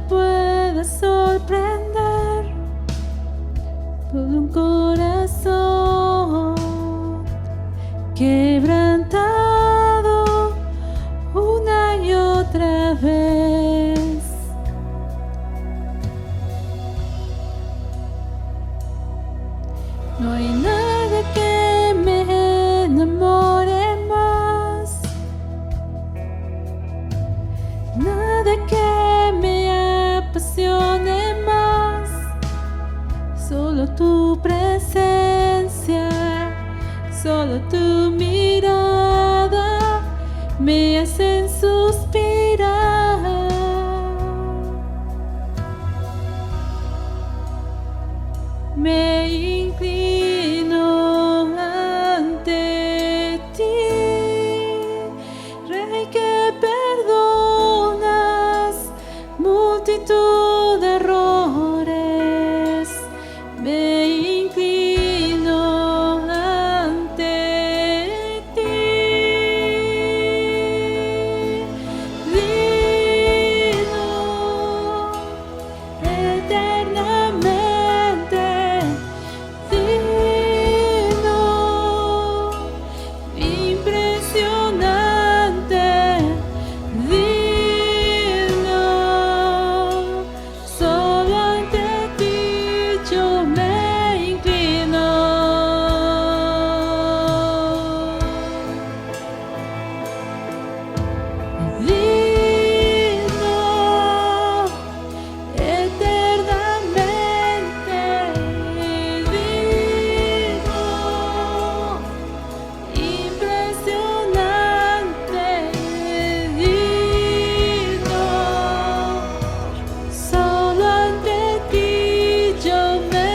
pueda sorprender. Todo un corazón quebrantado una y otra vez. No hay nada que me enamore más, nada que me apasione más. Solo tu presencia, solo tu mirada me hacen suspirar. Me inclino ante ti, Rey que perdonas multitud de errores. Me inclino ante ti, digno eternamente, digno, impresionante, digno. Solo ante ti yo me inclino. Digno eternamente, digno, impresionante, digno. Solo ante ti yo me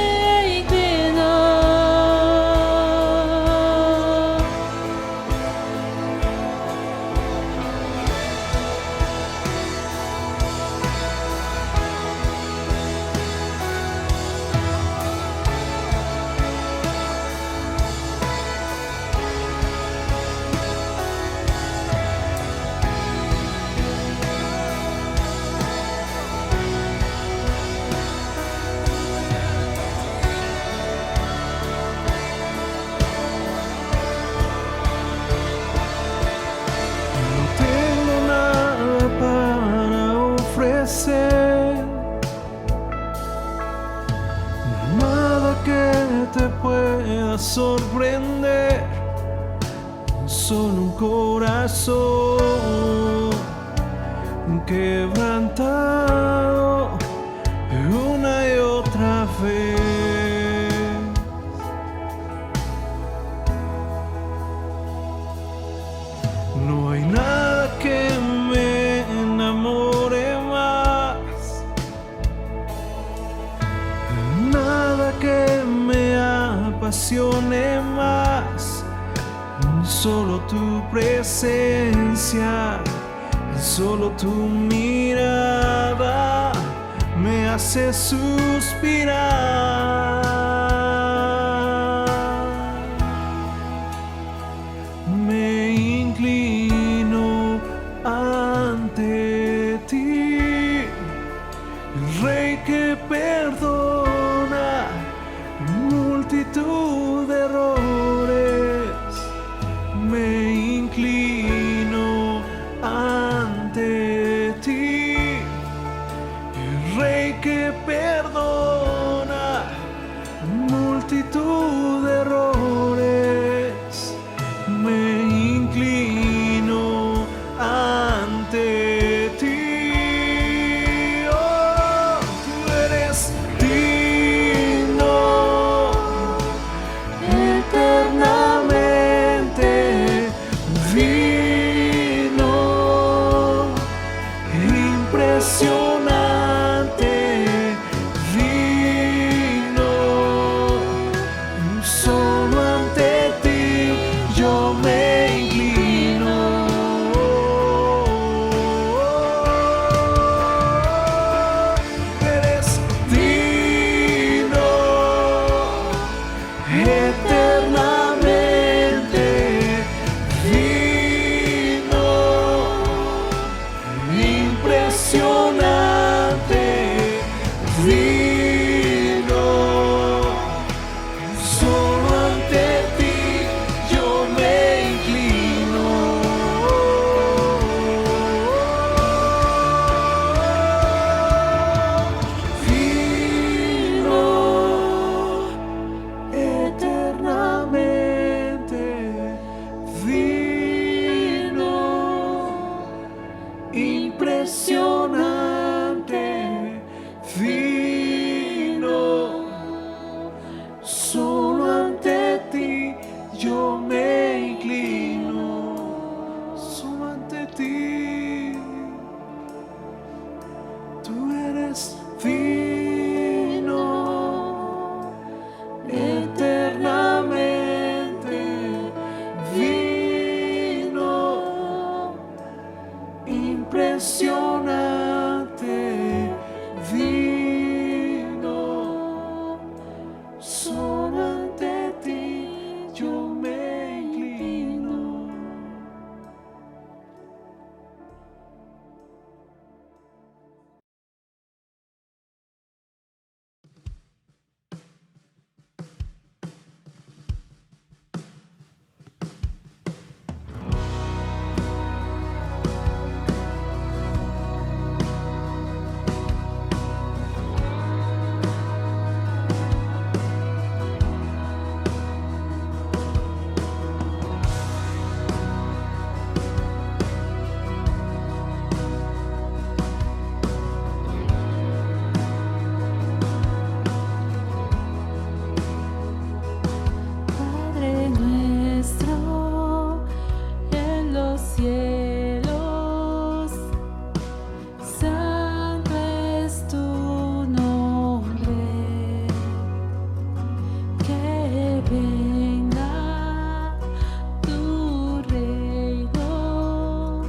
inclino. No tengo nada para ofrecer, nada que te pueda sorprender. Solo un corazón quebrantado una y otra vez. No hay nada que me enamore más, nada que me apasione más. Solo tu presencia, solo tu mirada me hace suspirar. Me inclino ante ti, Rey que perdona multitud de errores. Me inclino ante ti, Rey que perdona multitud de errores. Me inclino ante ti. Oh, tú eres digno eternamente, digno, impresionante, digno. destino eternamente vino, impresionante vino, solo ante ti yo me inclino. Padre nuestro en los cielos, santo es tu nombre, que venga tu reino,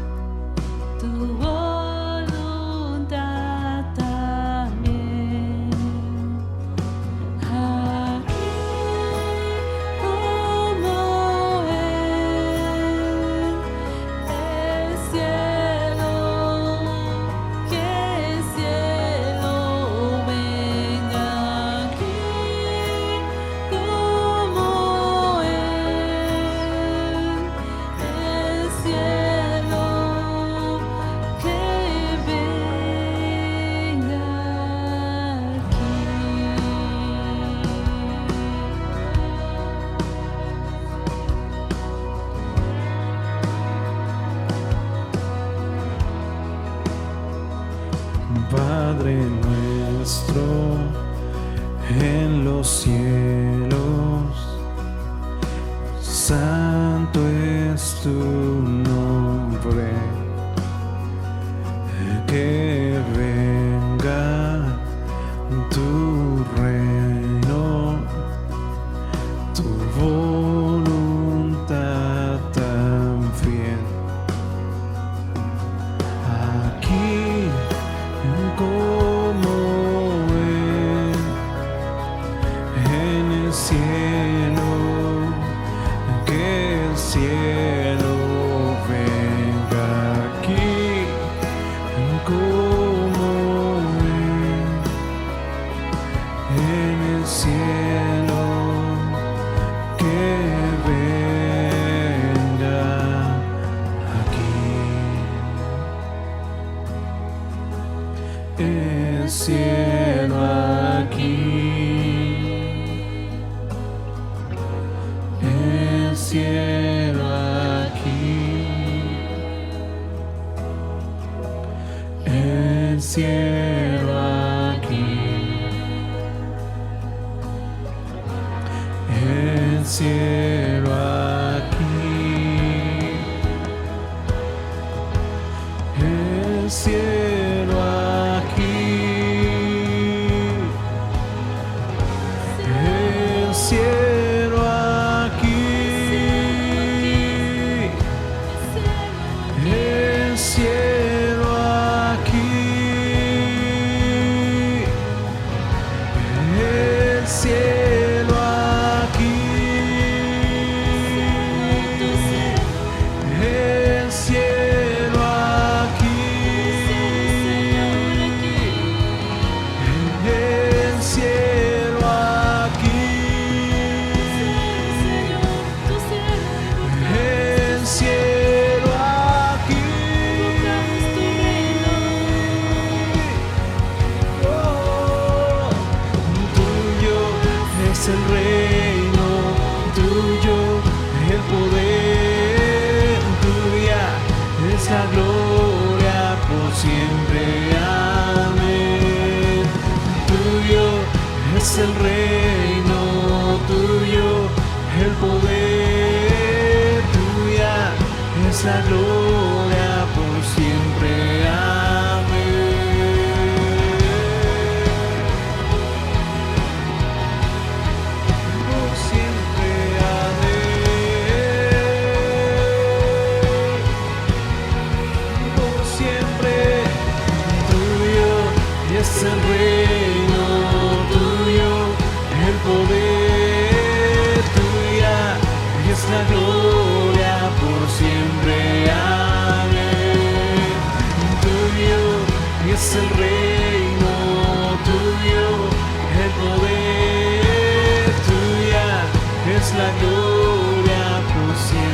tu voluntad también. Aquí como el cielo, que el cielo venga aquí como el cielo, que venga Padre nuestro en los cielos, santo es tu nombre, que venga tu reino, tu voluntad también. Aquí como en el cielo, que el cielo venga aquí como en el cielo, que venga aquí. El cielo aquí, el cielo aquí, el cielo aquí, el cielo aquí, el cielo aquí, el cielo aquí, el cielo aquí, el cielo aquí, el cielo aquí, el cielo aquí, el cielo aquí. Oh, tuyo es el reino, tuyo el poder, tuya es la gloria por siempre. Amén. Tuyo es el reino, tuyo el poder, tuya es la gloria por siempre. Amén. es el reino tuyo, el poder tuya es la gloria por siempre. Amén. Tuyo es el reino tuyo, el poder tuya es la gloria por siempre.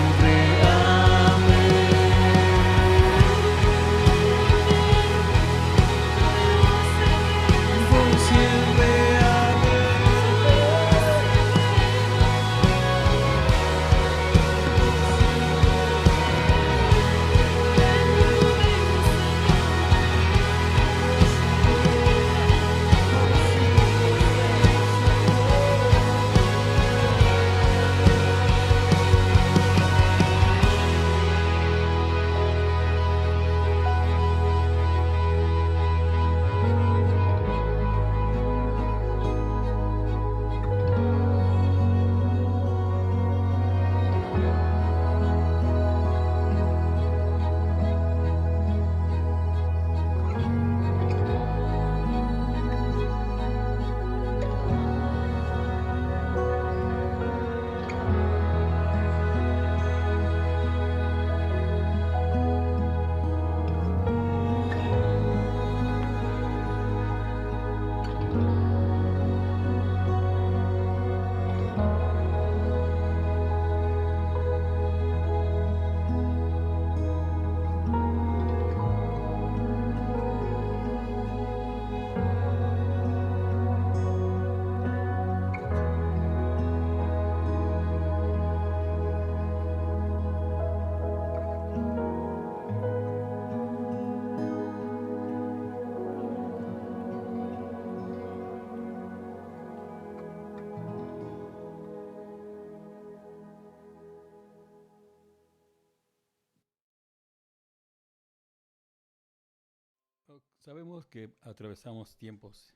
Sabemos que atravesamos tiempos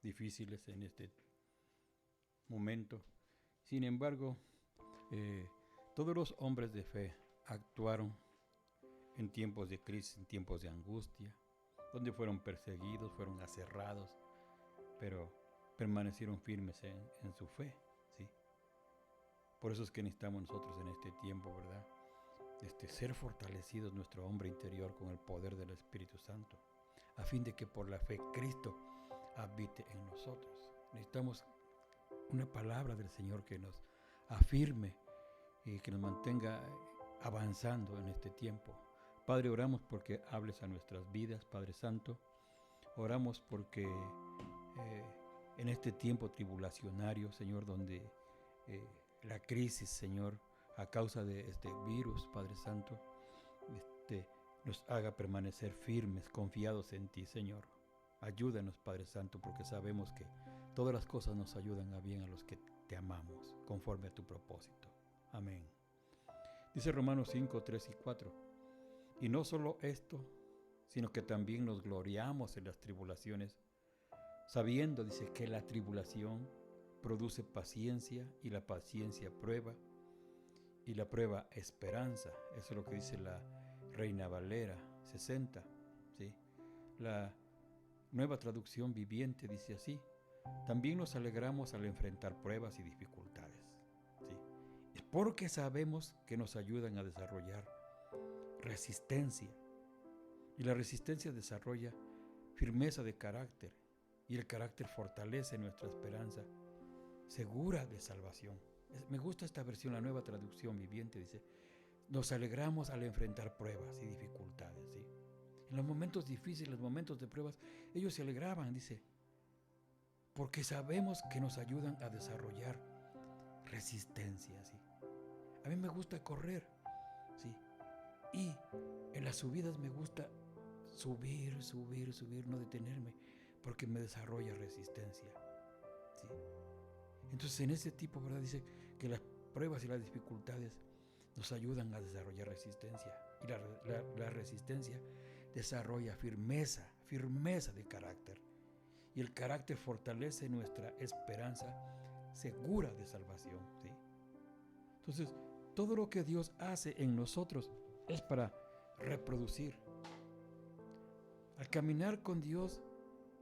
difíciles en este momento. Sin embargo, todos los hombres de fe actuaron en tiempos de crisis, en tiempos de angustia, donde fueron perseguidos, fueron aserrados, pero permanecieron firmes en su fe, ¿sí? Por eso es que necesitamos nosotros en este tiempo, ¿verdad? Ser fortalecidos nuestro hombre interior con el poder del Espíritu Santo, a fin de que por la fe Cristo habite en nosotros. Necesitamos una palabra del Señor que nos afirme y que nos mantenga avanzando en este tiempo. Padre, oramos porque hables a nuestras vidas, Padre Santo. Oramos porque en este tiempo tribulacionario, Señor, donde la crisis, Señor, a causa de este virus, Padre Santo, nos haga permanecer firmes, confiados en ti, Señor. Ayúdanos, Padre Santo, porque sabemos que todas las cosas nos ayudan a bien a los que te amamos, conforme a tu propósito. Amén. Dice Romanos 5, 3 y 4. Y no solo esto, sino que también nos gloriamos en las tribulaciones, sabiendo, dice, que la tribulación produce paciencia, y la paciencia prueba, y la prueba esperanza. Eso es lo que dice la Reina Valera 60, ¿sí? La Nueva Traducción Viviente dice así: también nos alegramos al enfrentar pruebas y dificultades, ¿sí? Es porque sabemos que nos ayudan a desarrollar resistencia, y la resistencia desarrolla firmeza de carácter, y el carácter fortalece nuestra esperanza segura de salvación. Me gusta esta versión, la Nueva Traducción Viviente, dice: nos alegramos al enfrentar pruebas y dificultades, ¿sí? En los momentos difíciles, los momentos de pruebas, ellos se alegraban, dice, porque sabemos que nos ayudan a desarrollar resistencia, ¿sí? A mí me gusta correr, ¿sí? Y en las subidas me gusta subir, no detenerme, porque me desarrolla resistencia, ¿sí? Entonces, en ese tipo, ¿verdad? Dice que las pruebas y las dificultades nos ayudan a desarrollar resistencia, y la resistencia desarrolla firmeza de carácter, y el carácter fortalece nuestra esperanza segura de salvación, ¿sí? Entonces, todo lo que Dios hace en nosotros es para reproducir. Al caminar con Dios,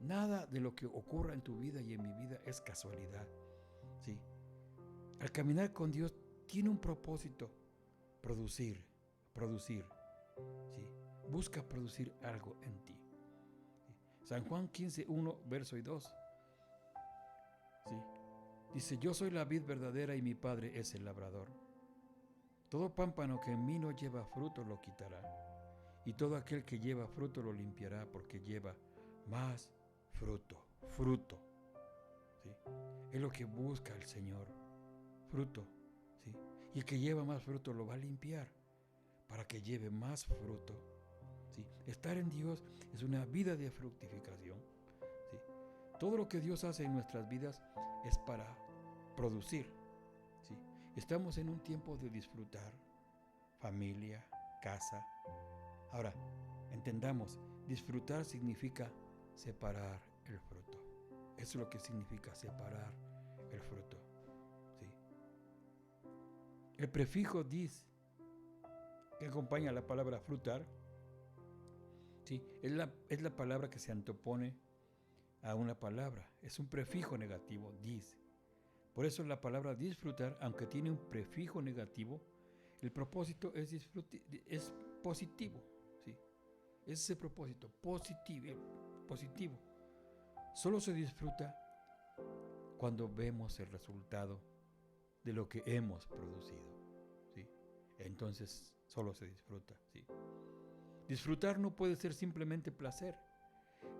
Nada de lo que ocurra en tu vida y en mi vida es casualidad. ¿Sí? Al caminar con Dios tiene un propósito: producir. ¿Sí? Busca producir algo en ti. ¿Sí? San Juan 15:1, verso y 2. ¿Sí? Dice: yo soy la vid verdadera y mi Padre es el labrador. Todo pámpano que en mí no lleva fruto lo quitará, y todo aquel que lleva fruto lo limpiará, porque lleva más fruto. ¿Sí? Es lo que busca el Señor, fruto. ¿Sí? Y el que lleva más fruto lo va a limpiar para que lleve más fruto. ¿Sí? Estar en Dios es una vida de fructificación. ¿Sí? Todo lo que Dios hace en nuestras vidas es para producir. ¿Sí? Estamos en un tiempo de disfrutar, familia, casa. Ahora, entendamos, disfrutar significa separar el fruto. Eso es lo que significa separar el fruto. ¿Sí? El prefijo dis, que acompaña la palabra frutar, ¿sí? es la palabra que se antepone a una palabra. Es un prefijo negativo, dis. Por eso la palabra disfrutar, aunque tiene un prefijo negativo, el propósito es positivo. ¿Sí? Es ese propósito, positivo. Solo se disfruta cuando vemos el resultado de lo que hemos producido. ¿Sí? Entonces solo se disfruta. ¿Sí? Disfrutar no puede ser simplemente placer.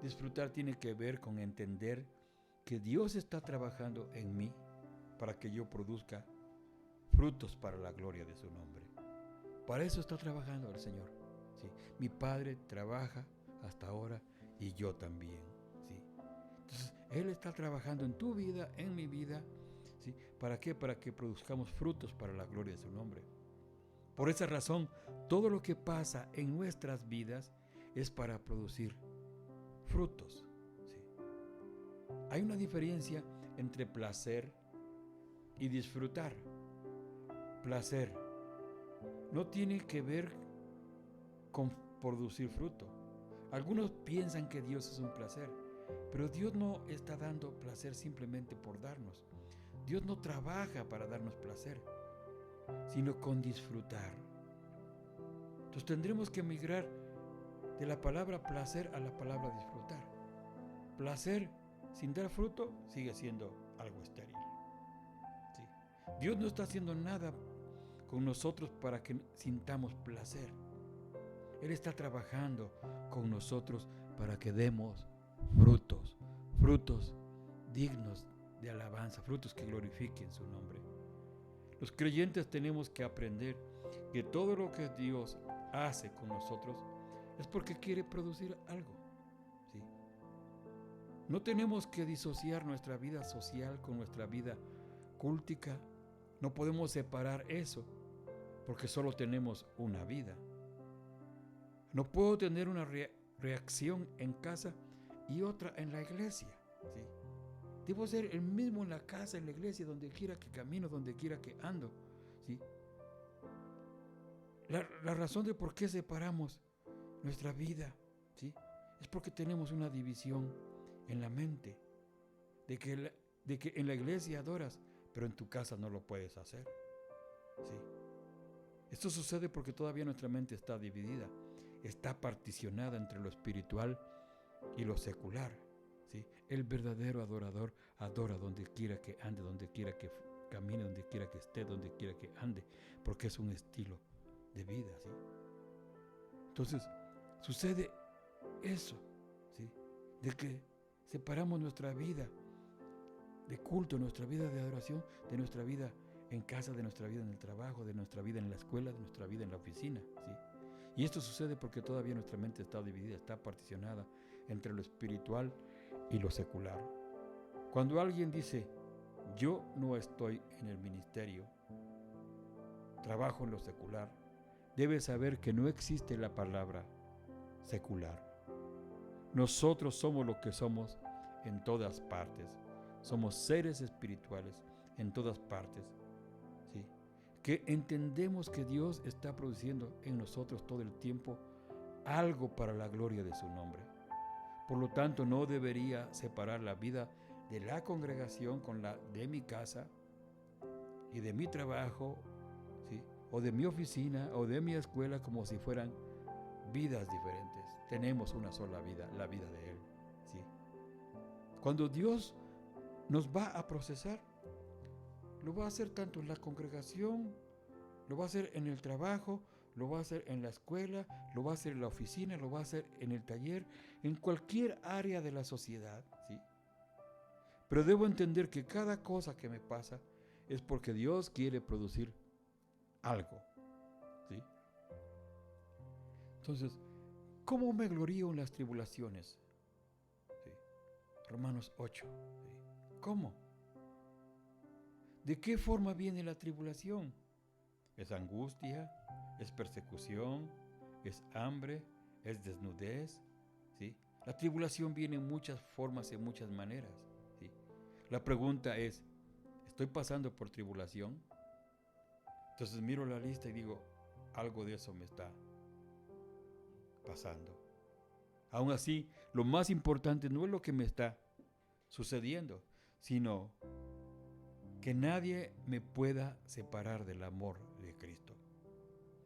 Disfrutar tiene que ver con entender que Dios está trabajando en mí para que yo produzca frutos para la gloria de su nombre. Para eso está trabajando el Señor. ¿Sí? Mi Padre trabaja hasta ahora y yo también. ¿Sí? Entonces, Él está trabajando en tu vida, en mi vida. ¿Sí? ¿Para qué? Para que produzcamos frutos para la gloria de su nombre. Por esa razón, todo lo que pasa en nuestras vidas es para producir frutos. ¿Sí? Hay una diferencia entre placer y disfrutar. Placer no tiene que ver con producir fruto. Algunos piensan que Dios es un placer, pero Dios no está dando placer simplemente por darnos. Dios no trabaja para darnos placer, sino con disfrutar. Entonces tendremos que migrar de la palabra placer a la palabra disfrutar. Placer sin dar fruto sigue siendo algo estéril. ¿Sí? Dios no está haciendo nada con nosotros para que sintamos placer. Él está trabajando con nosotros para que demos frutos dignos de alabanza, frutos que glorifiquen su nombre. Los creyentes tenemos que aprender que todo lo que Dios hace con nosotros es porque quiere producir algo. ¿Sí? No tenemos que disociar nuestra vida social con nuestra vida cúltica. No podemos separar eso porque solo tenemos una vida. No puedo tener una reacción en casa y otra en la iglesia. ¿Sí? Debo ser el mismo en la casa, en la iglesia, donde quiera que camino, donde quiera que ando. ¿Sí? La razón de por qué separamos nuestra vida, ¿sí? es porque tenemos una división en la mente, de que en la iglesia adoras, pero en tu casa no lo puedes hacer. ¿Sí? Esto sucede porque todavía nuestra mente está dividida, está particionada entre lo espiritual y lo secular. ¿Sí? El verdadero adorador adora donde quiera que ande, donde quiera que camine, donde quiera que esté, donde quiera que ande, porque es un estilo de vida. ¿Sí? Entonces, sucede eso, ¿sí? de que separamos nuestra vida de culto, nuestra vida de adoración, de nuestra vida en casa, de nuestra vida en el trabajo, de nuestra vida en la escuela, de nuestra vida en la oficina. ¿Sí? Y esto sucede porque todavía nuestra mente está dividida, está particionada entre lo espiritual y lo secular. Cuando alguien dice, yo no estoy en el ministerio, trabajo en lo secular, debe saber que no existe la palabra secular. Nosotros somos lo que somos en todas partes. Somos seres espirituales en todas partes. ¿Sí? Que entendemos que Dios está produciendo en nosotros todo el tiempo algo para la gloria de su nombre. Por lo tanto, no debería separar la vida de la congregación con la de mi casa y de mi trabajo, ¿sí? O de mi oficina o de mi escuela, como si fueran vidas diferentes. Tenemos una sola vida, la vida de Él, ¿sí? Cuando Dios nos va a procesar, lo va a hacer tanto en la congregación, lo va a hacer en el trabajo, lo va a hacer en la escuela, lo va a hacer en la oficina, lo va a hacer en el taller, en cualquier área de la sociedad, ¿sí? Pero debo entender que cada cosa que me pasa es porque Dios quiere producir algo, ¿sí? Entonces, ¿cómo me glorío en las tribulaciones? ¿Sí? Romanos 8. ¿Sí? ¿Cómo? ¿De qué forma viene la tribulación? ¿Es angustia? ¿Es persecución? ¿Es hambre? ¿Es desnudez? ¿Sí? La tribulación viene en muchas formas, en muchas maneras, ¿sí? La pregunta es, ¿estoy pasando por tribulación? Entonces miro la lista y digo, algo de eso me está pasando. Aún así, lo más importante no es lo que me está sucediendo, sino que nadie me pueda separar del amor de Cristo.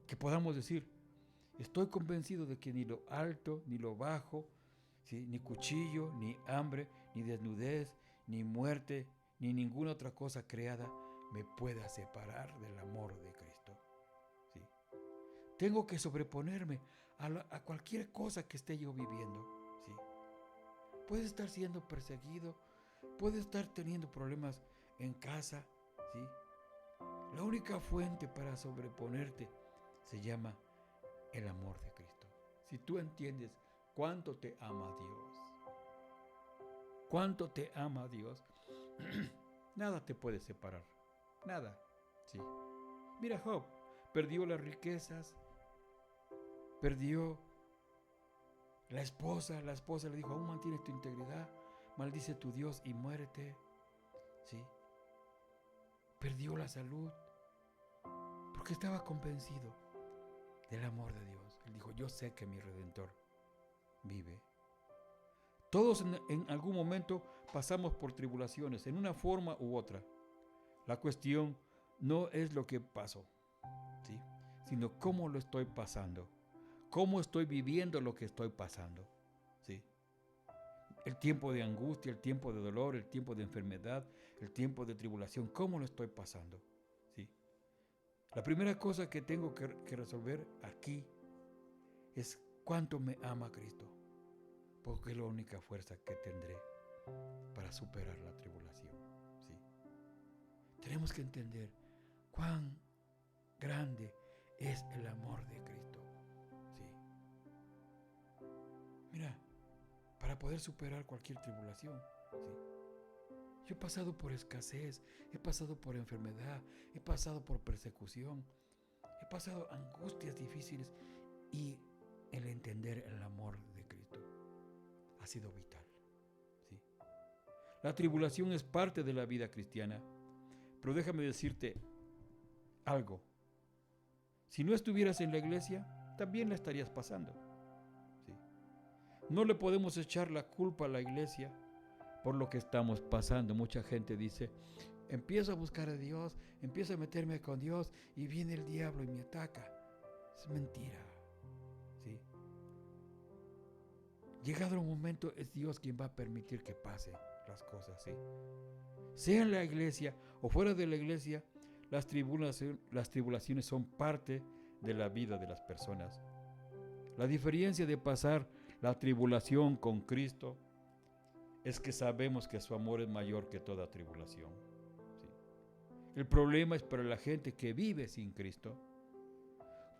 Que podamos decir, estoy convencido de que ni lo alto, ni lo bajo, ¿sí? Ni cuchillo, ni hambre, ni desnudez, ni muerte, ni ninguna otra cosa creada me pueda separar del amor de Cristo, ¿sí? Tengo que sobreponerme a cualquier cosa que esté yo viviendo, ¿sí? Puede estar siendo perseguido, puede estar teniendo problemas en casa, ¿sí? La única fuente para sobreponerte se llama el amor de Cristo. Si tú entiendes cuánto te ama Dios, cuánto te ama Dios, nada te puede separar, nada, ¿sí? Mira Job, perdió las riquezas, perdió la esposa le dijo, aún mantienes tu integridad, maldice tu Dios y muérete, ¿sí? Perdió la salud, porque estaba convencido del amor de Dios. Él dijo, yo sé que mi Redentor vive. Todos en algún momento pasamos por tribulaciones, en una forma u otra. La cuestión no es lo que pasó, ¿sí? Sino cómo lo estoy pasando, cómo estoy viviendo lo que estoy pasando, ¿sí? El tiempo de angustia, el tiempo de dolor, el tiempo de enfermedad, el tiempo de tribulación, cómo lo estoy pasando, ¿sí? La primera cosa que tengo que resolver aquí es cuánto me ama Cristo, porque es la única fuerza que tendré para superar la tribulación, ¿sí? Tenemos que entender cuán grande es el amor de Cristo, ¿sí? Mira, para poder superar cualquier tribulación, ¿sí? Yo he pasado por escasez, he pasado por enfermedad, he pasado por persecución, he pasado angustias difíciles y el entender el amor de Cristo ha sido vital, ¿sí? La tribulación es parte de la vida cristiana, pero déjame decirte algo. Si no estuvieras en la iglesia, también la estarías pasando, ¿sí? No le podemos echar la culpa a la iglesia por lo que estamos pasando. Mucha gente dice, empiezo a buscar a Dios, empiezo a meterme con Dios y viene el diablo y me ataca. Es mentira, ¿sí? Llegado el momento, es Dios quien va a permitir que pasen las cosas, ¿sí? Sea en la iglesia o fuera de la iglesia, las tribulaciones son parte de la vida de las personas. La diferencia de pasar la tribulación con Cristo es que sabemos que su amor es mayor que toda tribulación, ¿sí? El problema es para la gente que vive sin Cristo.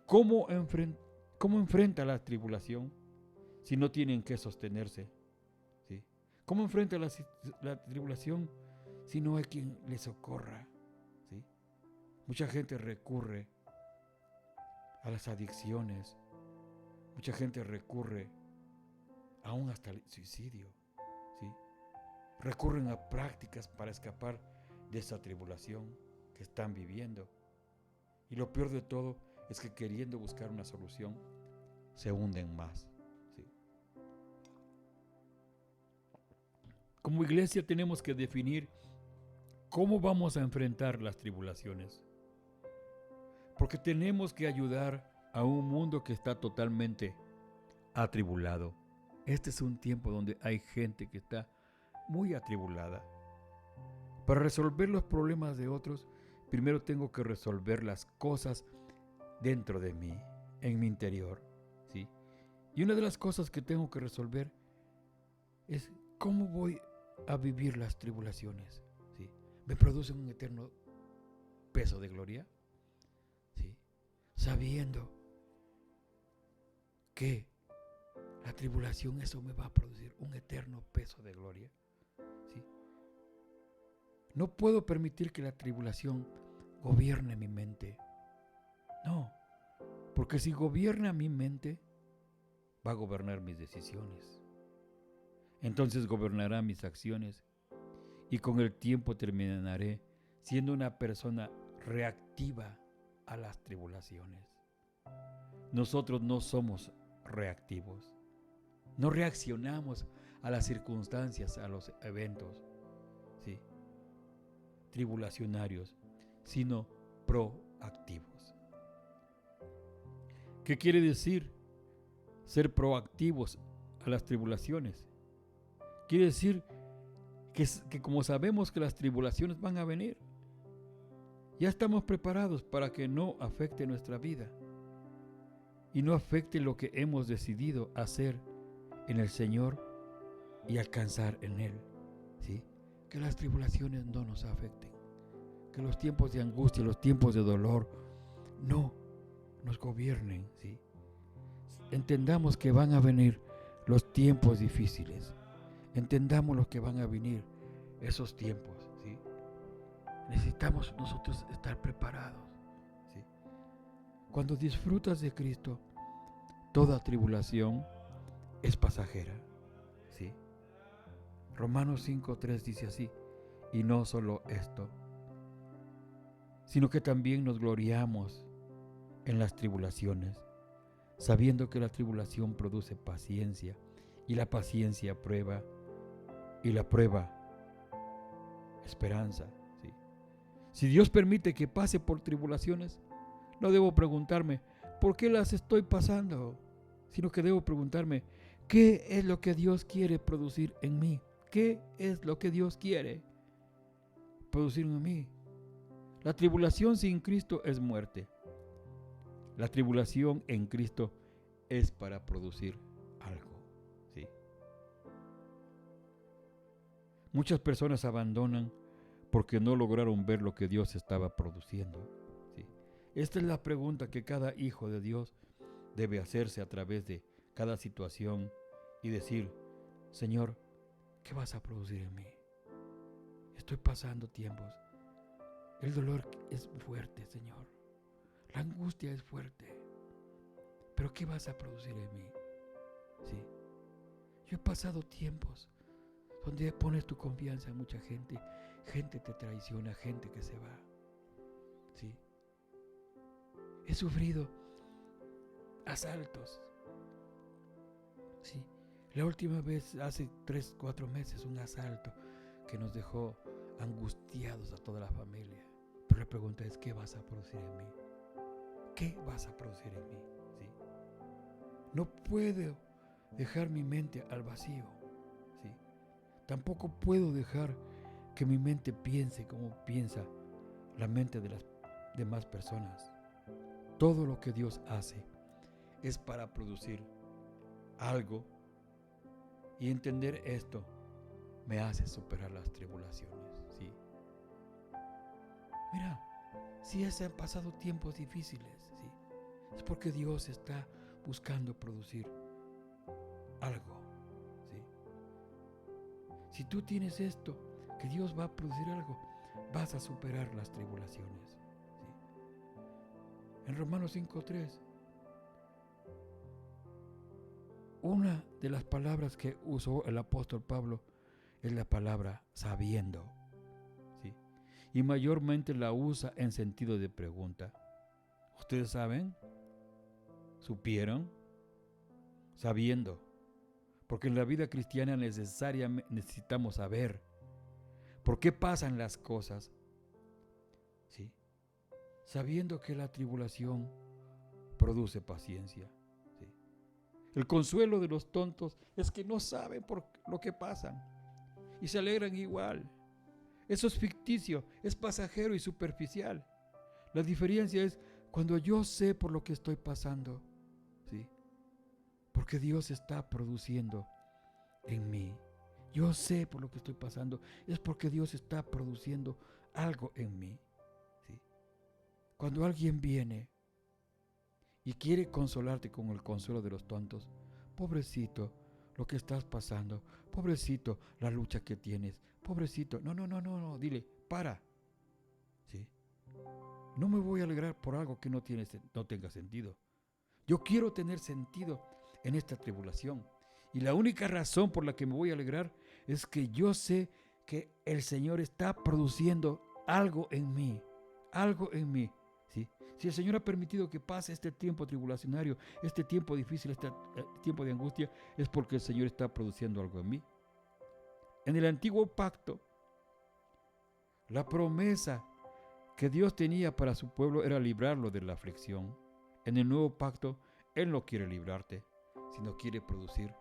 ¿Cómo enfrenta la tribulación si no tienen que sostenerse? ¿Sí? ¿Cómo enfrenta la tribulación si no hay quien le socorra? ¿Sí? Mucha gente recurre a las adicciones, mucha gente recurre aún hasta el suicidio, ¿sí? Recurren a prácticas para escapar de esa tribulación que están viviendo. Y lo peor de todo es que queriendo buscar una solución, se hunden más, ¿sí? como iglesia tenemos que definir cómo vamos a enfrentar las tribulaciones. Porque tenemos que ayudar a un mundo que está totalmente atribulado. Este es un tiempo donde hay gente que está muy atribulada. Para resolver los problemas de otros, primero tengo que resolver las cosas dentro de mí, en mi interior, ¿sí? Y una de las cosas que tengo que resolver es cómo voy a vivir las tribulaciones, ¿sí? ¿Me producen un eterno peso de gloria? ¿Sí? Sabiendo que la tribulación, eso me va a producir un eterno peso de gloria, ¿sí? No puedo permitir que la tribulación gobierne mi mente. No, porque si gobierna mi mente, va a gobernar mis decisiones. Entonces gobernará mis acciones y con el tiempo terminaré siendo una persona reactiva a las tribulaciones. Nosotros no somos reactivos. No reaccionamos a las circunstancias, a los eventos, ¿sí?, tribulacionarios, sino proactivos. ¿Qué quiere decir ser proactivos a las tribulaciones? Quiere decir que como sabemos que las tribulaciones van a venir, ya estamos preparados para que no afecte nuestra vida y no afecte lo que hemos decidido hacer en el Señor y alcanzar en Él, ¿sí? Que las tribulaciones no nos afecten, que los tiempos de angustia, los tiempos de dolor no nos gobiernen, ¿sí? Entendamos que van a venir los tiempos difíciles, entendamos lo que van a venir esos tiempos, ¿sí? Necesitamos nosotros estar preparados, ¿sí? Cuando disfrutas de Cristo, toda tribulación es pasajera, ¿sí? Romanos 5:3 dice así: y no solo esto, sino que también nos gloriamos en las tribulaciones, sabiendo que la tribulación produce paciencia, y la paciencia prueba, y la prueba esperanza, ¿sí? Si Dios permite que pase por tribulaciones, no debo preguntarme ¿por qué las estoy pasando?, sino que debo preguntarme ¿qué es lo que Dios quiere producir en mí? ¿Qué es lo que Dios quiere producir en mí? La tribulación sin Cristo es muerte. La tribulación en Cristo es para producir algo, ¿sí? Muchas personas abandonan porque no lograron ver lo que Dios estaba produciendo, ¿sí? Esta es la pregunta que cada hijo de Dios debe hacerse a través de cada situación y decir: Señor, ¿qué vas a producir en mí? Estoy pasando tiempos. El dolor es fuerte, Señor. La angustia es fuerte. Pero ¿qué vas a producir en mí? Sí. Yo he pasado tiempos donde pones tu confianza en mucha gente. Gente te traiciona, gente que se va. Sí. He sufrido asaltos. Sí. La última vez, hace 3-4 meses, un asalto que nos dejó angustiados a toda la familia. Pero la pregunta es: ¿qué vas a producir en mí? ¿Qué vas a producir en mí? ¿Sí? No puedo dejar mi mente al vacío, ¿sí? Tampoco puedo dejar que mi mente piense como piensa la mente de las demás personas. Todo lo que Dios hace es para producir algo, y entender esto me hace superar las tribulaciones, ¿sí? Mira, si se han pasado tiempos difíciles, ¿sí?, es porque Dios está buscando producir algo, ¿sí? Si tú tienes esto, que Dios va a producir algo, vas a superar las tribulaciones, ¿sí? En Romanos 5:3, una de las palabras que usó el apóstol Pablo es la palabra sabiendo, ¿sí? Y mayormente la usa en sentido de pregunta. ¿Ustedes saben? ¿Supieron? Sabiendo. Porque en la vida cristiana necesariamente necesitamos saber por qué pasan las cosas, ¿sí? Sabiendo que la tribulación produce paciencia, ¿sí? El consuelo de los tontos es que no saben por lo que pasan y se alegran igual. Eso es ficticio, es pasajero y superficial. La diferencia es cuando yo sé por lo que estoy pasando, ¿sí? Porque Dios está produciendo en mí. Yo sé por lo que estoy pasando, es porque Dios está produciendo algo en mí, ¿sí? Cuando alguien viene y quiere consolarte con el consuelo de los tontos, pobrecito lo que estás pasando, pobrecito la lucha que tienes, pobrecito, no, dile, para, ¿sí? No me voy a alegrar por algo que no tenga sentido. Yo quiero tener sentido en esta tribulación. Y la única razón por la que me voy a alegrar es que yo sé que el Señor está produciendo algo en mí, ¿sí? Si el Señor ha permitido que pase este tiempo tribulacionario, este tiempo difícil, este tiempo de angustia, es porque el Señor está produciendo algo en mí. En el antiguo pacto, la promesa que Dios tenía para su pueblo era librarlo de la aflicción. En el nuevo pacto, Él no quiere librarte, sino quiere producir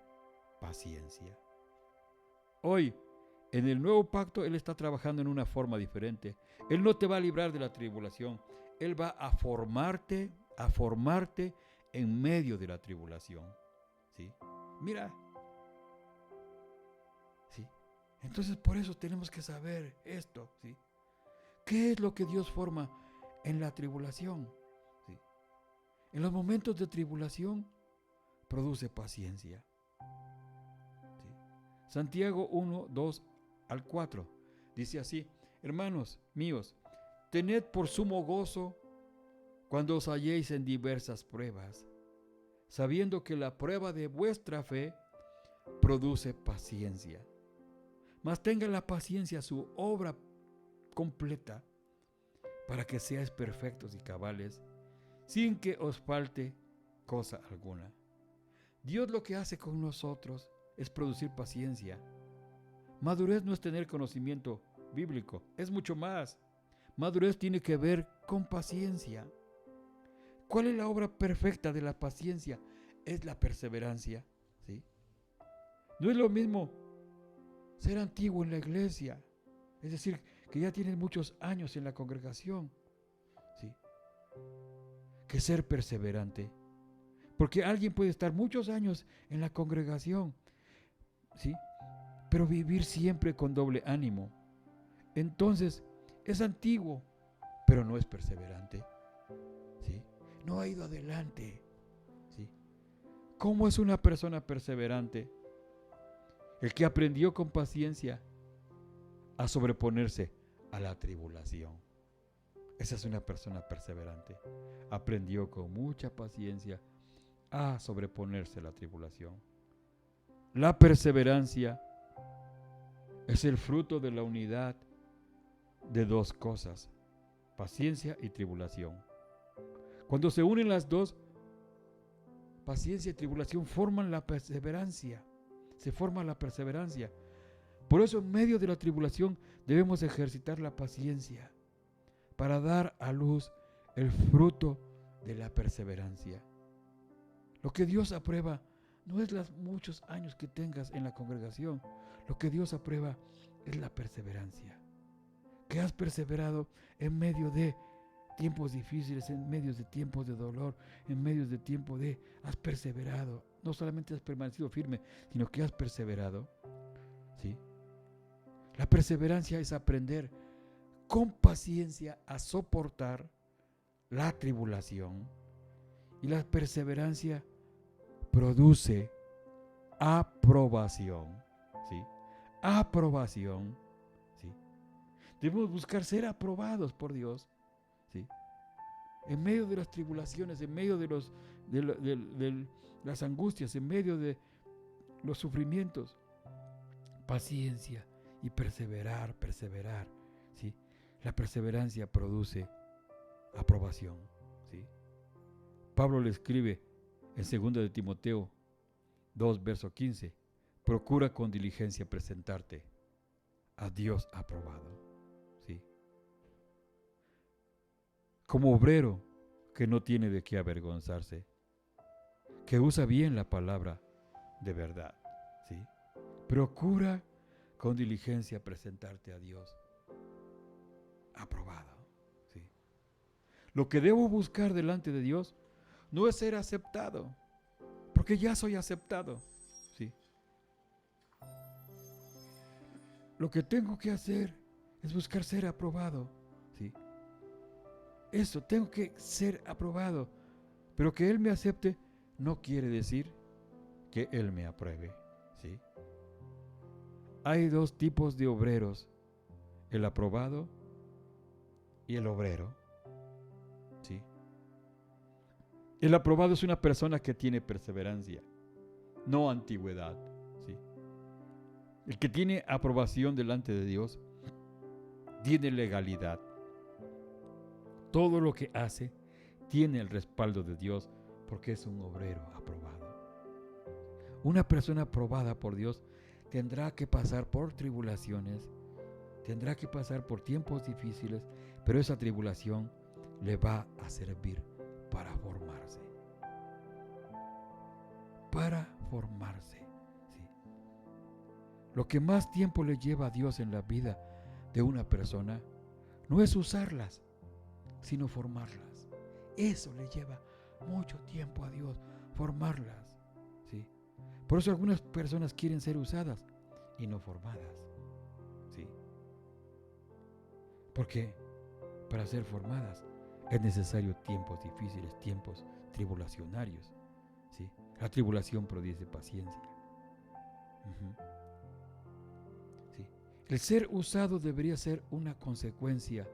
paciencia. Hoy, en el nuevo pacto, Él está trabajando en una forma diferente. Él no te va a librar de la tribulación. Él va a formarte en medio de la tribulación, ¿sí? Mira, ¿sí? Entonces, por eso tenemos que saber esto, ¿sí? ¿Qué es lo que Dios forma en la tribulación? ¿Sí? En los momentos de tribulación, produce paciencia. ¿Sí? Santiago 1, 2 al 4 dice así: hermanos míos, tened por sumo gozo cuando os halléis en diversas pruebas, sabiendo que la prueba de vuestra fe produce paciencia. Mas tenga la paciencia su obra completa, para que seáis perfectos y cabales, sin que os falte cosa alguna. Dios lo que hace con nosotros es producir paciencia. Madurez no es tener conocimiento bíblico, es mucho más. Madurez tiene que ver con paciencia. ¿Cuál es la obra perfecta de la paciencia? Es la perseverancia, ¿sí? No es lo mismo ser antiguo en la iglesia, es decir, que ya tienes muchos años en la congregación, ¿sí?, que ser perseverante. Porque alguien puede estar muchos años en la congregación, ¿sí?, pero vivir siempre con doble ánimo. Entonces, es antiguo, pero no es perseverante, ¿sí? No ha ido adelante, ¿sí? ¿Cómo es una persona perseverante? El que aprendió con paciencia a sobreponerse a la tribulación. Esa es una persona perseverante. Aprendió con mucha paciencia a sobreponerse a la tribulación. La perseverancia es el fruto de la unidad de dos cosas: paciencia y tribulación. Cuando se unen las dos, paciencia y tribulación, forman la perseverancia. Se forma la perseverancia. Por eso, en medio de la tribulación, debemos ejercitar la paciencia para dar a luz el fruto de la perseverancia. Lo que Dios aprueba no es los muchos años que tengas en la congregación. Lo que Dios aprueba es la perseverancia. Que has perseverado en medio de tiempos difíciles, en medio de tiempos de dolor, en medio de tiempos de... Has perseverado. No solamente has permanecido firme, sino que has perseverado, ¿sí? La perseverancia es aprender con paciencia a soportar la tribulación. Y la perseverancia produce aprobación, ¿sí? Aprobación, ¿sí? Debemos buscar ser aprobados por Dios, ¿sí? En medio de las tribulaciones, en medio de las angustias, en medio de los sufrimientos, paciencia y perseverar, ¿sí? La perseverancia produce aprobación, ¿sí? Pablo le escribe en 2 de Timoteo 2, verso 15: procura con diligencia presentarte a Dios aprobado, ¿sí? Como obrero que no tiene de qué avergonzarse, que usa bien la palabra de verdad, ¿sí? Procura con diligencia presentarte a Dios aprobado, ¿sí? Lo que debo buscar delante de Dios no es ser aceptado, porque ya soy aceptado, ¿sí? Lo que tengo que hacer es buscar ser aprobado, ¿sí? Eso, tengo que ser aprobado, pero que Él me acepte no quiere decir que Él me apruebe, ¿sí? Hay dos tipos de obreros, el aprobado y el obrero, ¿sí? El aprobado es una persona que tiene perseverancia, no antigüedad, ¿sí? El que tiene aprobación delante de Dios tiene legalidad. Todo lo que hace tiene el respaldo de Dios porque es un obrero aprobado. Una persona aprobada por Dios tendrá que pasar por tribulaciones, tendrá que pasar por tiempos difíciles, pero esa tribulación le va a servir para formarse. Para formarse, ¿sí? Lo que más tiempo le lleva a Dios en la vida de una persona no es usarlas, sino formarlas. Eso le lleva mucho tiempo a Dios, formarlas, ¿sí? Por eso algunas personas quieren ser usadas y no formadas, ¿sí? Porque para ser formadas es necesario tiempos difíciles, tiempos tribulacionarios, ¿sí? La tribulación produce paciencia. ¿Sí? El ser usado debería ser una consecuencia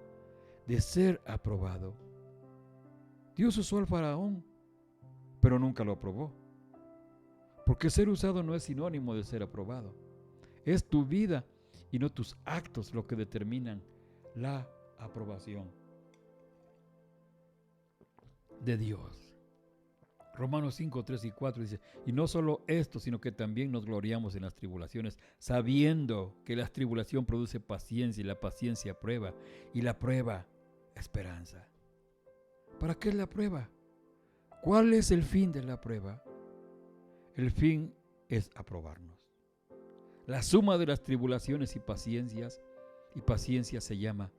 de ser aprobado. Dios usó al faraón, pero nunca lo aprobó. Porque ser usado no es sinónimo de ser aprobado. Es tu vida y no tus actos lo que determinan la aprobación de Dios. Romanos 5, 3 y 4 dice, y no solo esto, sino que también nos gloriamos en las tribulaciones, sabiendo que la tribulación produce paciencia y la paciencia prueba, y la prueba esperanza. ¿Para qué es la prueba? ¿Cuál es el fin de la prueba? El fin es aprobarnos. La suma de las tribulaciones y paciencia se llama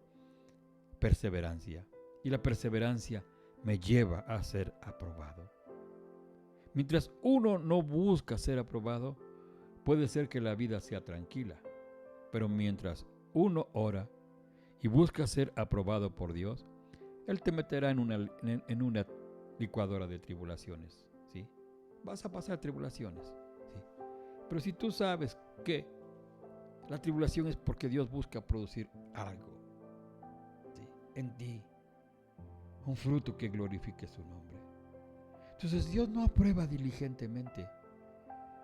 perseverancia, y la perseverancia me lleva a ser aprobado. Mientras uno no busca ser aprobado, puede ser que la vida sea tranquila, pero mientras uno ora y busca ser aprobado por Dios, Él te meterá en una licuadora de tribulaciones, ¿sí? Vas a pasar tribulaciones, ¿sí? Pero si tú sabes que la tribulación es porque Dios busca producir algo, ¿sí?, en ti, un fruto que glorifique su nombre. Entonces Dios no aprueba diligentemente,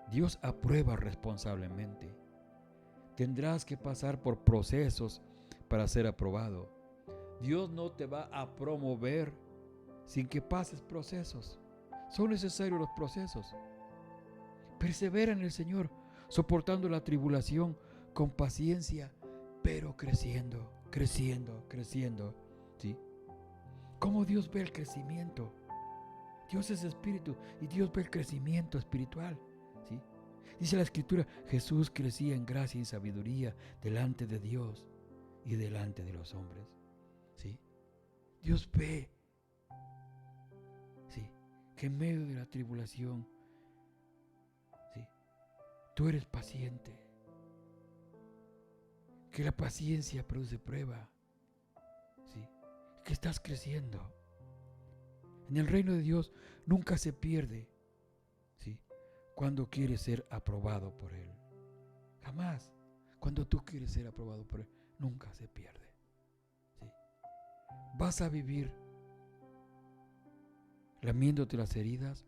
Dios aprueba responsablemente. Tendrás que pasar por procesos para ser aprobado. Dios no te va a promover sin que pases procesos. Son necesarios los procesos. Persevera en el Señor, soportando la tribulación con paciencia, pero creciendo, ¿sí? ¿Cómo Dios ve el crecimiento? Dios es espíritu y Dios ve el crecimiento espiritual, ¿sí? Dice la Escritura, Jesús crecía en gracia y sabiduría delante de Dios y delante de los hombres, ¿sí? Dios ve, ¿sí?, que en medio de la tribulación, ¿sí?, tú eres paciente, que la paciencia produce prueba, ¿sí?, que estás creciendo. En el reino de Dios nunca se pierde, ¿sí?, cuando quieres ser aprobado por Él. Jamás. Cuando tú quieres ser aprobado por Él, nunca se pierde, ¿sí? ¿Vas a vivir lamiéndote las heridas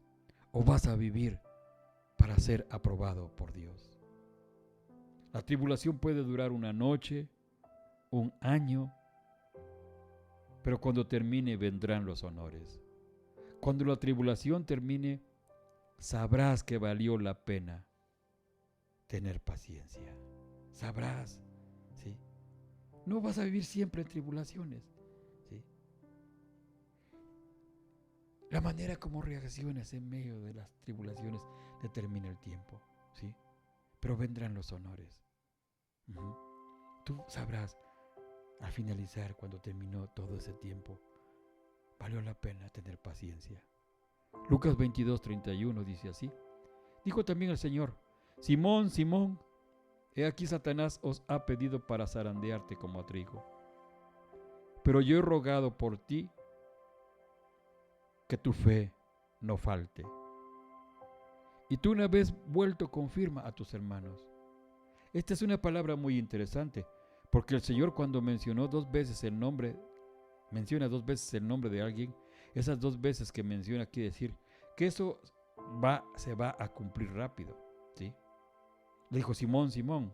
o vas a vivir para ser aprobado por Dios? La tribulación puede durar una noche, un año, pero cuando termine vendrán los honores. Cuando la tribulación termine, sabrás que valió la pena tener paciencia. Sabrás, ¿sí? No vas a vivir siempre en tribulaciones, ¿sí? La manera como reaccionas en medio de las tribulaciones determina el tiempo, ¿sí? Pero vendrán los honores. Tú sabrás al finalizar, cuando terminó todo ese tiempo, valió la pena tener paciencia. Lucas 22:31 dice así: dijo también el Señor: Simón, Simón, he aquí Satanás os ha pedido para zarandearte como a trigo. Pero yo he rogado por ti que tu fe no falte. Y tú, una vez vuelto, confirma a tus hermanos. Esta es una palabra muy interesante, porque el Señor, cuando menciona dos veces el nombre de alguien, esas dos veces que menciona quiere decir que eso se va a cumplir rápido, ¿sí? Le dijo: Simón, Simón.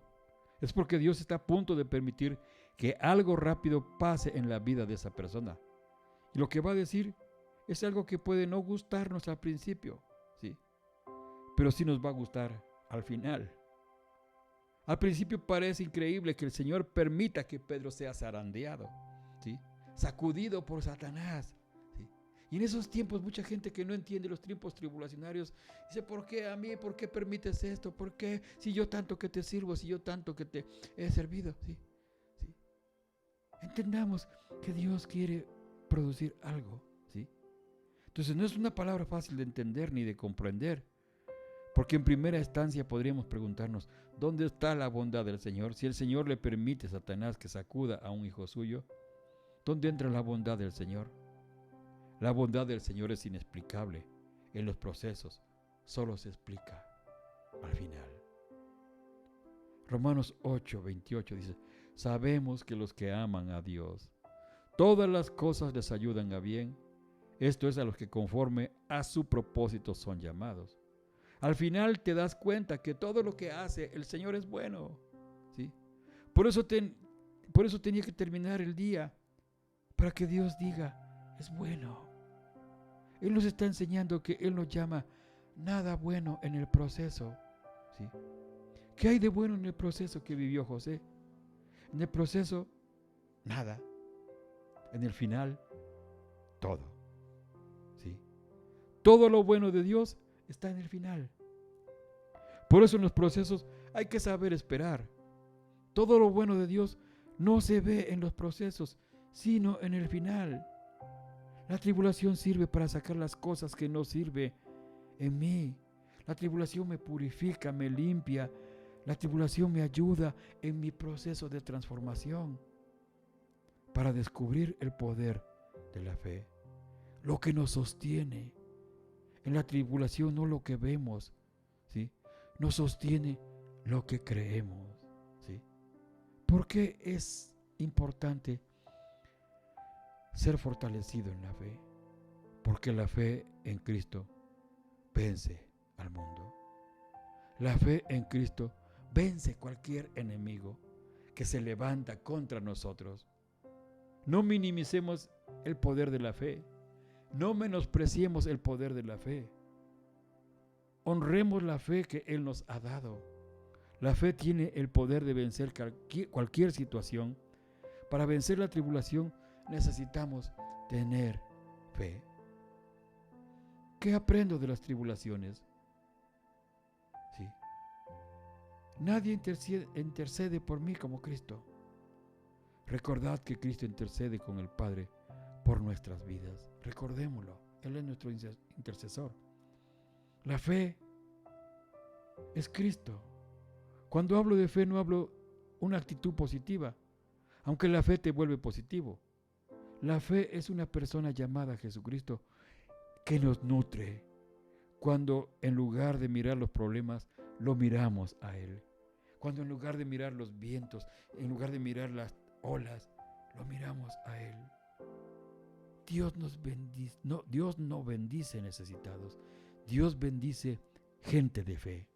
Es porque Dios está a punto de permitir que algo rápido pase en la vida de esa persona. Y lo que va a decir es algo que puede no gustarnos al principio, ¿sí? Pero sí nos va a gustar al final. Al principio parece increíble que el Señor permita que Pedro sea zarandeado, ¿sí? Sacudido por Satanás, ¿sí? Y en esos tiempos mucha gente que no entiende los tiempos tribulacionarios dice: ¿por qué a mí? ¿Por qué permites esto? ¿Por qué? Si yo tanto que te sirvo, si yo tanto que te he servido, ¿sí? ¿Sí? Entendamos que Dios quiere producir algo, ¿sí? Entonces no es una palabra fácil de entender ni de comprender, porque en primera instancia podríamos preguntarnos: ¿dónde está la bondad del Señor? Si el Señor le permite a Satanás que sacuda a un hijo suyo, ¿dónde entra la bondad del Señor? La bondad del Señor es inexplicable en los procesos, solo se explica al final. Romanos 8:28 dice: sabemos que los que aman a Dios, todas las cosas les ayudan a bien, esto es, a los que conforme a su propósito son llamados. Al final te das cuenta que todo lo que hace el Señor es bueno, ¿sí? Por eso tenía que terminar el día, para que Dios diga: es bueno. Él nos está enseñando que Él nos llama nada bueno en el proceso, ¿sí? ¿Qué hay de bueno en el proceso que vivió José? En el proceso, nada. En el final, todo, ¿sí? Todo lo bueno de Dios está en el final. Por eso en los procesos hay que saber esperar. Todo lo bueno de Dios no se ve en los procesos, sino en el final. La tribulación sirve para sacar las cosas que no sirven en mí. La tribulación me purifica, me limpia. La tribulación me ayuda en mi proceso de transformación para descubrir el poder de la fe. Lo que nos sostiene en la tribulación, no lo que vemos, ¿sí? Nos sostiene lo que creemos, ¿sí? ¿Por qué es importante ser fortalecido en la fe? Porque la fe en Cristo vence al mundo. La fe en Cristo vence cualquier enemigo que se levanta contra nosotros. No minimicemos el poder de la fe. No menospreciemos el poder de la fe. Honremos la fe que Él nos ha dado. La fe tiene el poder de vencer cualquier situación. Para vencer la tribulación necesitamos tener fe. ¿Qué aprendo de las tribulaciones? Sí. Nadie intercede por mí como Cristo. Recordad que Cristo intercede con el Padre por nuestras vidas. Recordémoslo. Él es nuestro intercesor. La fe es Cristo. Cuando hablo de fe no hablo una actitud positiva, aunque la fe te vuelve positivo. La fe es una persona llamada Jesucristo que nos nutre. Cuando en lugar de mirar los problemas, lo miramos a Él. Cuando en lugar de mirar los vientos, en lugar de mirar las olas, lo miramos a Él. Dios no bendice necesitados. Dios bendice gente de fe.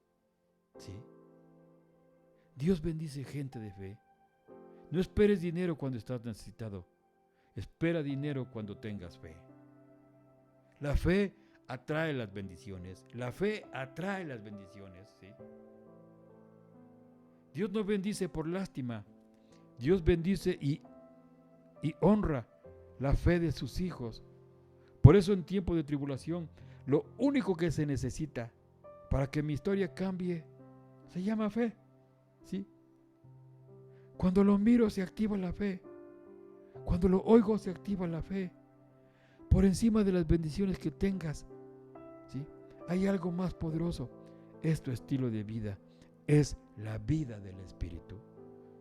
¿Sí? Dios bendice gente de fe. No esperes dinero cuando estás necesitado. Espera dinero cuando tengas fe. La fe atrae las bendiciones. La fe atrae las bendiciones, ¿sí? Dios no bendice por lástima. Dios bendice y honra la fe de sus hijos. Por eso en tiempo de tribulación, lo único que se necesita para que mi historia cambie se llama fe. ¿Sí? Cuando lo miro se activa la fe. Cuando lo oigo se activa la fe. Por encima de las bendiciones que tengas, ¿sí?, hay algo más poderoso. Es tu estilo de vida. Es la vida del Espíritu.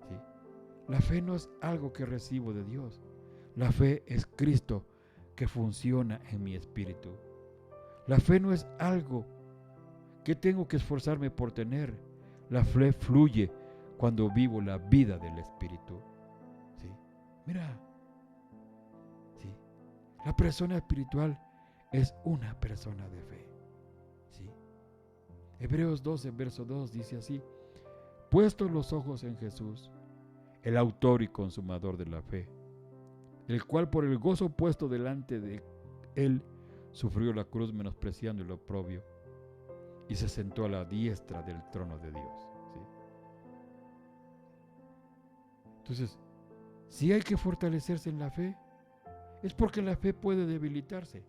¿Sí? La fe no es algo que recibo de Dios. La fe es Cristo que funciona en mi espíritu. La fe no es algo que tengo que esforzarme por tener. La fe fluye cuando vivo la vida del Espíritu. ¿Sí? Mira, ¿sí?, la persona espiritual es una persona de fe. ¿Sí? Hebreos 12, verso 2 dice así: puestos los ojos en Jesús, el autor y consumador de la fe, el cual por el gozo puesto delante de él sufrió la cruz, menospreciando el oprobio, y se sentó a la diestra del trono de Dios. ¿Sí? Entonces, si hay que fortalecerse en la fe, es porque la fe puede debilitarse.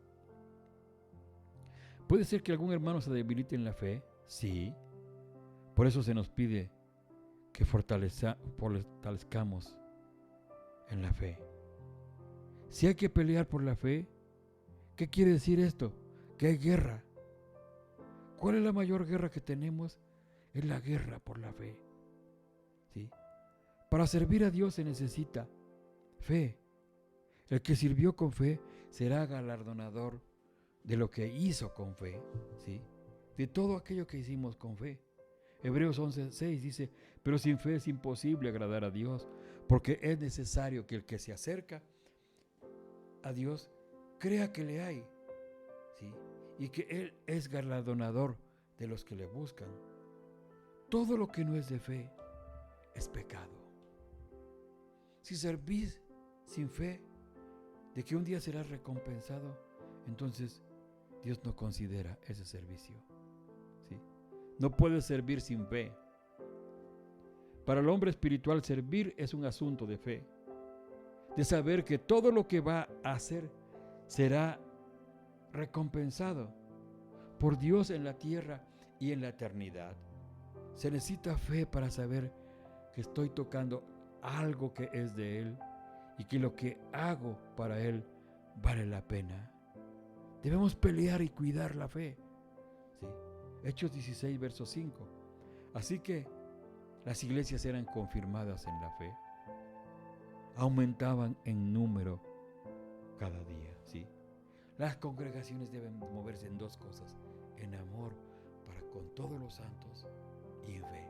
¿Puede ser que algún hermano se debilite en la fe? Sí. Por eso se nos pide que fortalezcamos en la fe. Si hay que pelear por la fe, ¿qué quiere decir esto? Que hay guerra. ¿Cuál es la mayor guerra que tenemos? Es la guerra por la fe. ¿Sí? Para servir a Dios se necesita fe. El que sirvió con fe será galardonador de lo que hizo con fe. ¿Sí? De todo aquello que hicimos con fe. Hebreos 11:6 dice: pero sin fe es imposible agradar a Dios, porque es necesario que el que se acerca a Dios crea que le hay, ¿sí?, y que Él es galardonador de los que le buscan. Todo lo que no es de fe es pecado. Si servís sin fe de que un día serás recompensado, entonces Dios no considera ese servicio. ¿Sí? No puedes servir sin fe. Para el hombre espiritual, servir es un asunto de fe, de saber que todo lo que va a hacer será recompensado por Dios en la tierra y en la eternidad. Se necesita fe para saber que estoy tocando algo que es de Él y que lo que hago para Él vale la pena. Debemos pelear y cuidar la fe. ¿Sí? Hechos 16, verso 5. Así que las iglesias eran confirmadas en la fe, aumentaban en número cada día. ¿Sí? Las congregaciones deben moverse en dos cosas: en amor para con todos los santos y en fe.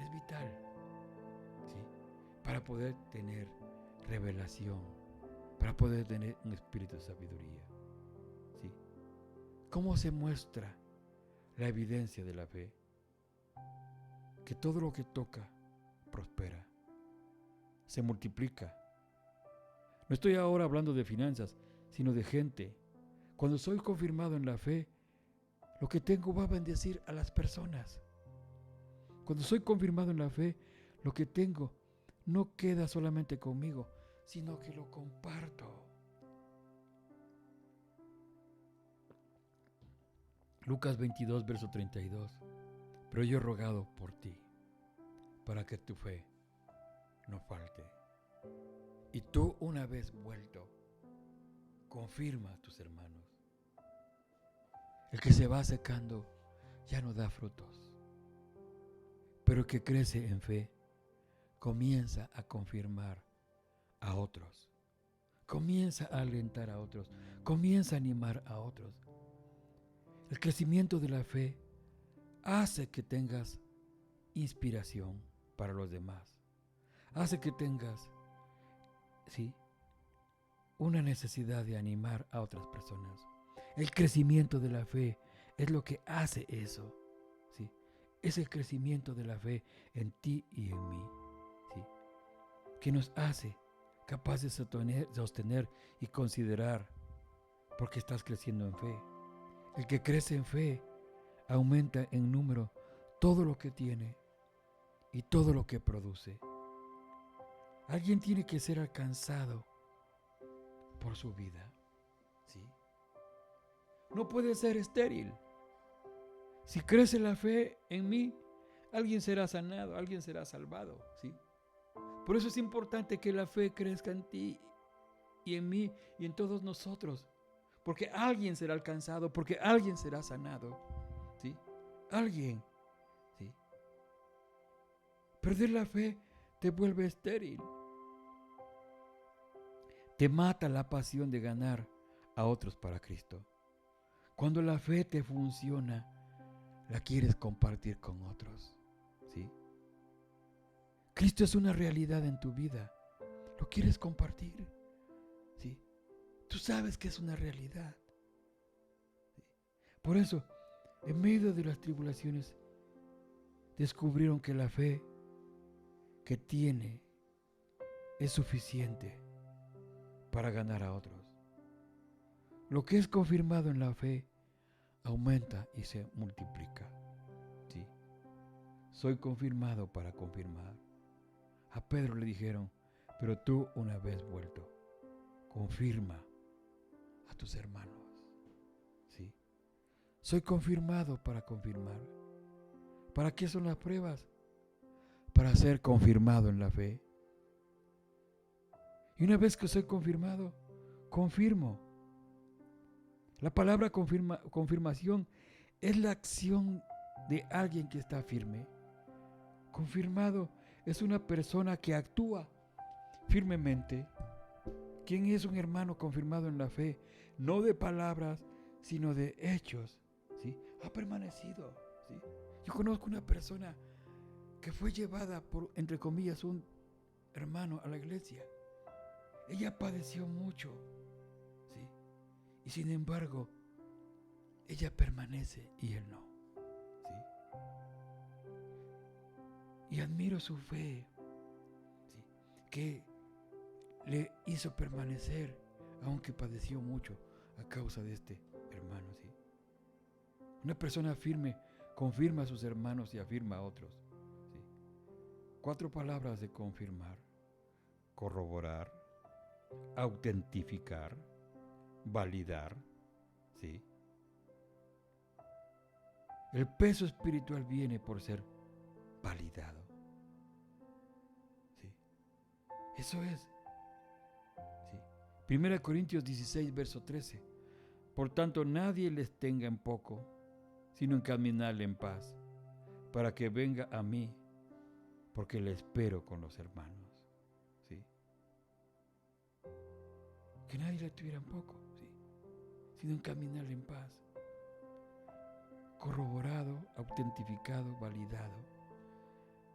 Es vital, ¿sí?, para poder tener revelación, para poder tener un espíritu de sabiduría. ¿Sí? ¿Cómo se muestra la evidencia de la fe? Que todo lo que toca prospera, se multiplica. No estoy ahora hablando de finanzas, sino de gente. Cuando soy confirmado en la fe, lo que tengo va a bendecir a las personas. Cuando soy confirmado en la fe, lo que tengo no queda solamente conmigo, sino que lo comparto. Lucas 22, verso 32. Pero yo he rogado por ti, para que tu fe no falte. Y tú, una vez vuelto, confirma a tus hermanos. El que se va secando ya no da frutos, pero el que crece en fe comienza a confirmar a otros, comienza a alentar a otros, comienza a animar a otros. El crecimiento de la fe hace que tengas inspiración para los demás, hace que tengas, ¿sí?, una necesidad de animar a otras personas. El crecimiento de la fe es lo que hace eso, ¿sí? Es el crecimiento de la fe en ti y en mí, ¿sí?, que nos hace capaces de sostener y considerar, porque estás creciendo en fe. El que crece en fe aumenta en número todo lo que tiene. y todo lo que produce. Alguien tiene que ser alcanzado por su vida, ¿sí? No puede ser estéril. Si crece la fe en mí, alguien será sanado, alguien será salvado, ¿sí? Por eso es importante que la fe crezca en ti y en mí y en todos nosotros, porque alguien será alcanzado, porque alguien será sanado, ¿sí? Alguien, ¿sí? Perder la fe te vuelve estéril. Te mata la pasión de ganar a otros para Cristo. Cuando la fe te funciona, la quieres compartir con otros, ¿sí? Cristo es una realidad en tu vida. Lo quieres compartir, ¿sí? Tú sabes que es una realidad, ¿sí? Por eso, en medio de las tribulaciones, descubrieron que la fe que tiene es suficiente para ganar a otros. Lo que es confirmado en la fe aumenta y se multiplica, ¿sí? Soy confirmado para confirmar. A Pedro le dijeron, pero tú una vez vuelto, confirma a tus hermanos, ¿sí? Soy confirmado para confirmar. ¿Para qué son las pruebas? Para ser confirmado en la fe. Y una vez que soy confirmado, confirmo. La palabra confirmación es la acción de alguien que está firme. Confirmado es una persona que actúa firmemente. ¿Quién es un hermano confirmado en la fe? No de palabras, sino de hechos, ¿sí? Ha permanecido, ¿sí? Yo conozco una persona que fue llevada por, entre comillas, un hermano a la iglesia. Ella padeció mucho, ¿sí? Y sin embargo, ella permanece y él no, ¿sí? Y admiro su fe, ¿sí? Que le hizo permanecer, aunque padeció mucho a causa de este hermano, ¿sí? Una persona firme confirma a sus hermanos y afirma a otros, ¿sí? 4 palabras de confirmar: corroborar, autentificar, validar, ¿sí? El peso espiritual viene por ser validado, ¿sí? Eso es, ¿sí? 1 Corintios 16, verso 13. Por tanto, nadie les tenga en poco, sino encaminarle en paz, para que venga a mí, porque le espero con los hermanos, ¿sí? Que nadie le tuviera en poco, ¿sí? Sino encaminarle en paz. Corroborado, autentificado, validado,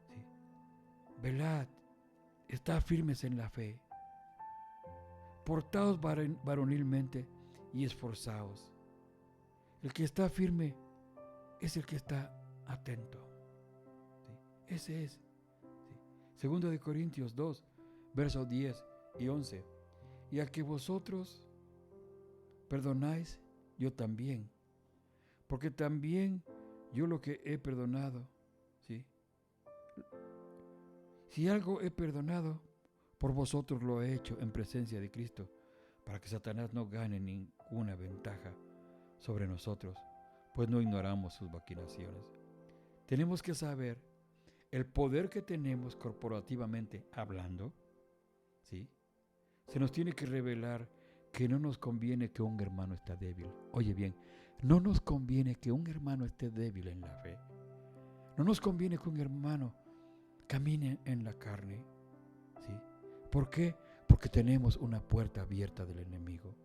¿sí? Velad, estad firmes en la fe, portaos varonilmente y esforzaos. El que está firme es el que está atento, ¿sí? Ese es, ¿sí? Segundo de Corintios 2, versos 10 y 11. Y a que vosotros perdonáis, yo también, porque también yo lo que he perdonado, ¿sí? Si algo he perdonado, por vosotros lo he hecho en presencia de Cristo, para que Satanás no gane ninguna ventaja sobre nosotros, pues no ignoramos sus maquinaciones. Tenemos que saber el poder que tenemos corporativamente hablando, ¿sí? Se nos tiene que revelar que no nos conviene que un hermano esté débil. Oye bien, no nos conviene que un hermano esté débil en la fe. No nos conviene que un hermano camine en la carne, ¿sí? ¿Por qué? Porque tenemos una puerta abierta del enemigo.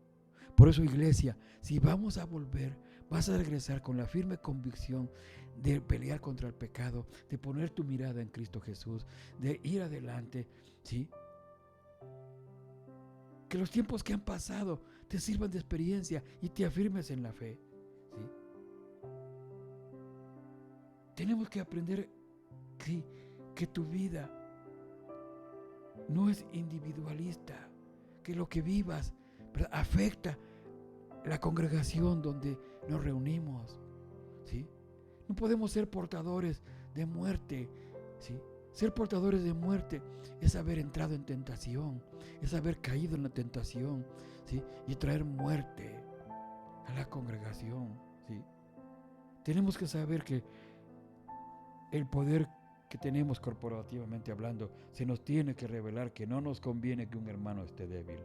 Por eso, iglesia, si vamos a volver, vas a regresar con la firme convicción de pelear contra el pecado, de poner tu mirada en Cristo Jesús, de ir adelante, ¿sí? Que los tiempos que han pasado te sirvan de experiencia y te afirmes en la fe, ¿sí? Tenemos que aprender, ¿sí?, que tu vida no es individualista, que lo que vivas, ¿verdad?, afecta la congregación donde nos reunimos, ¿sí? No podemos ser portadores de muerte, ¿sí? Ser portadores de muerte es haber entrado en tentación, es haber caído en la tentación, ¿sí? Y traer muerte a la congregación, ¿sí? Tenemos que saber que el poder que tenemos corporativamente hablando se nos tiene que revelar que no nos conviene que un hermano esté débil.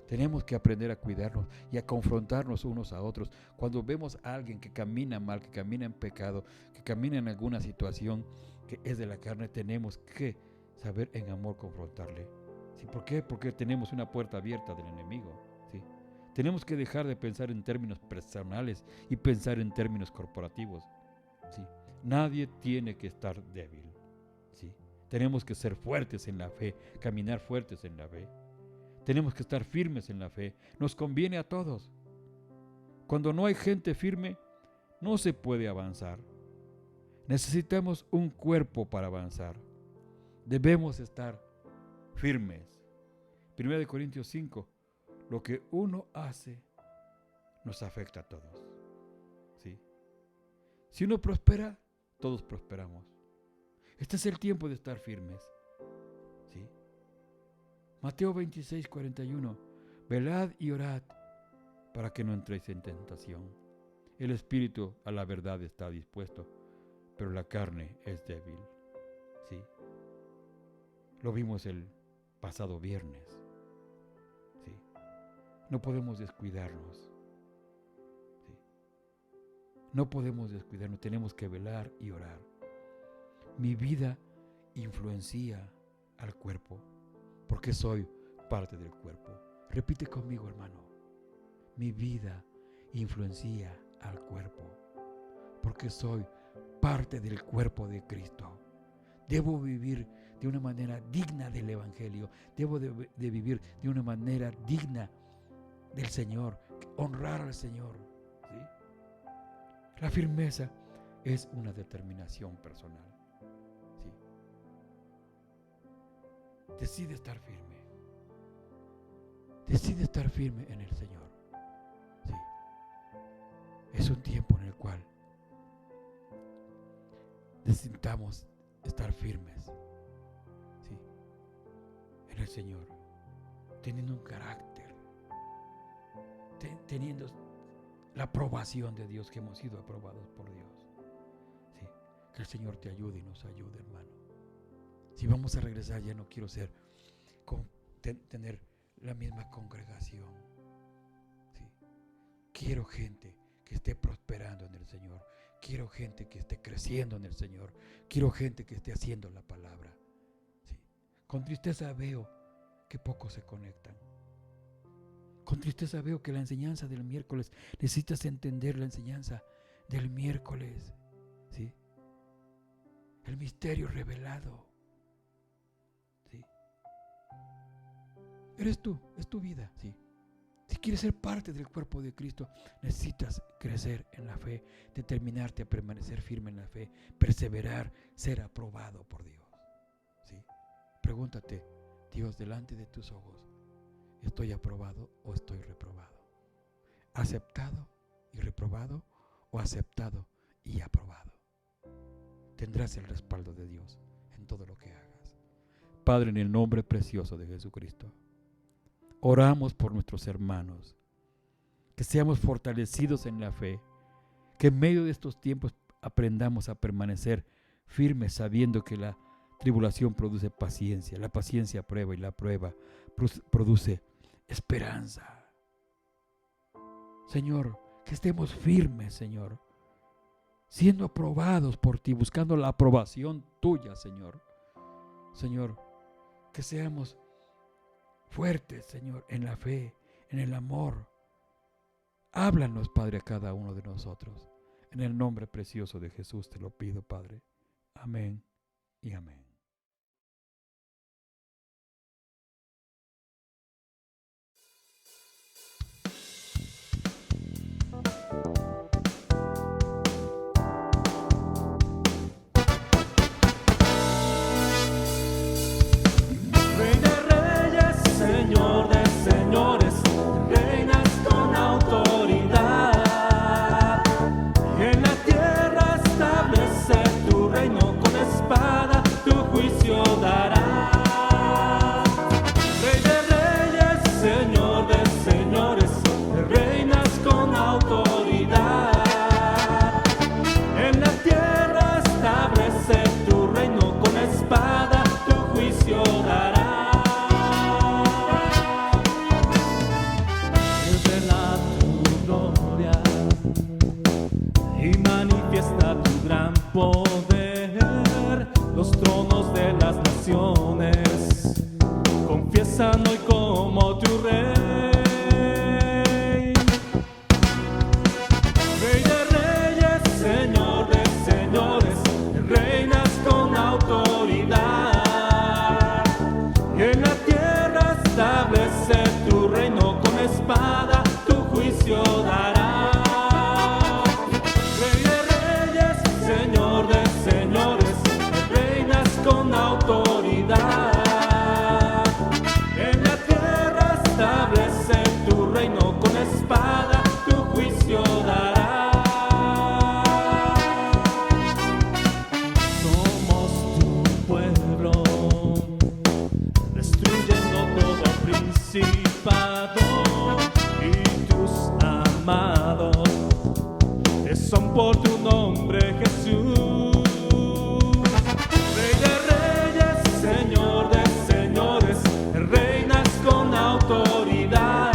Tenemos que aprender a cuidarnos y a confrontarnos unos a otros. Cuando vemos a alguien que camina mal, que camina en pecado, que camina en alguna situación que es de la carne, tenemos que saber en amor confrontarle. ¿Sí? ¿Por qué? Porque tenemos una puerta abierta del enemigo. ¿Sí? Tenemos que dejar de pensar en términos personales y pensar en términos corporativos. ¿Sí? Nadie tiene que estar débil. ¿Sí? Tenemos que ser fuertes en la fe, caminar fuertes en la fe. Tenemos que estar firmes en la fe. Nos conviene a todos. Cuando no hay gente firme, no se puede avanzar. Necesitamos un cuerpo para avanzar. Debemos estar firmes. 1 Corintios 5, lo que uno hace nos afecta a todos. ¿Sí? Si uno prospera, todos prosperamos. Este es el tiempo de estar firmes. ¿Sí? Mateo 26, 41. Velad y orad para que no entréis en tentación. El espíritu a la verdad está dispuesto, pero la carne es débil. ¿Sí? Lo vimos el pasado viernes. ¿Sí? No podemos descuidarnos. ¿Sí? No podemos descuidarnos, tenemos que velar y orar. Mi vida influencia al cuerpo, porque soy parte del cuerpo. Repite conmigo, hermano. Mi vida influencia al cuerpo, porque soy parte del cuerpo de Cristo. Debo vivir de una manera digna del Evangelio. Debo de vivir de una manera digna del Señor, honrar al Señor. ¿Sí? La firmeza es una determinación personal. ¿Sí? Decide estar firme. Decide estar firme en el Señor. ¿Sí? Es un tiempo en el cual necesitamos estar firmes, ¿sí? En el Señor, teniendo un carácter, teniendo la aprobación de Dios, que hemos sido aprobados por Dios. ¿Sí? Que el Señor te ayude y nos ayude, hermano. Si vamos a regresar, ya no quiero tener la misma congregación. ¿Sí? Quiero gente que esté prosperando en el Señor. Quiero gente que esté creciendo en el Señor. Quiero gente que esté haciendo la palabra. ¿Sí? Con tristeza veo que pocos se conectan. Con tristeza veo que la enseñanza del miércoles, necesitas entender la enseñanza del miércoles. ¿Sí? El misterio revelado. ¿Sí? Eres tú, es tu vida. ¿Sí? Si quieres ser parte del cuerpo de Cristo, necesitas crecer en la fe, determinarte a permanecer firme en la fe, perseverar, ser aprobado por Dios. ¿Sí? Pregúntate, Dios, delante de tus ojos, ¿estoy aprobado o estoy reprobado? ¿Aceptado y reprobado o aceptado y aprobado? Tendrás el respaldo de Dios en todo lo que hagas. Padre, en el nombre precioso de Jesucristo, oramos por nuestros hermanos, que seamos fortalecidos en la fe, que en medio de estos tiempos aprendamos a permanecer firmes, sabiendo que la tribulación produce paciencia, la paciencia prueba y la prueba produce esperanza. Señor, que estemos firmes, Señor, siendo aprobados por ti, buscando la aprobación tuya, Señor. Señor, que seamos fuertes, Señor, en la fe, en el amor. Háblanos, Padre, a cada uno de nosotros. En el nombre precioso de Jesús te lo pido, Padre. Amén y amén. Rey de reyes, Señor de señores, reinas con autoridad. En la tierra establece tu reino con espada, tu poder, los tronos de las naciones confiesan hoy como tu rey. Rey de reyes, Señor de señores, reinas con autoridad, y en la tierra establece tu reino, con espada tu juicio darás. Rey de reyes, Señor de señores, reinas con autoridad, en la tierra establece tu reino, con espada tu juicio darás. Somos tu pueblo, destruyendo todo principado, y tus amados son por tu nombre, Jesús. Rey de reyes, Señor de señores, reinas con autoridad,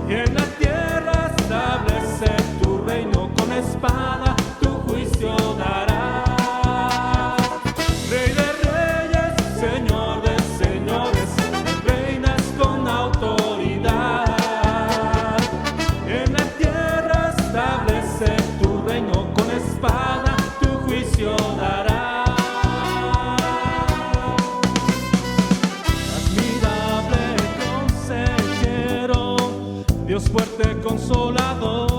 y en la tierra establece tu reino, con espada tu juicio darás. Rey de reyes, Señor de señores, reinas con autoridad, en la tierra establece tu reino, con espada tu juicio darás. Admirable consejero, Dios fuerte consolador,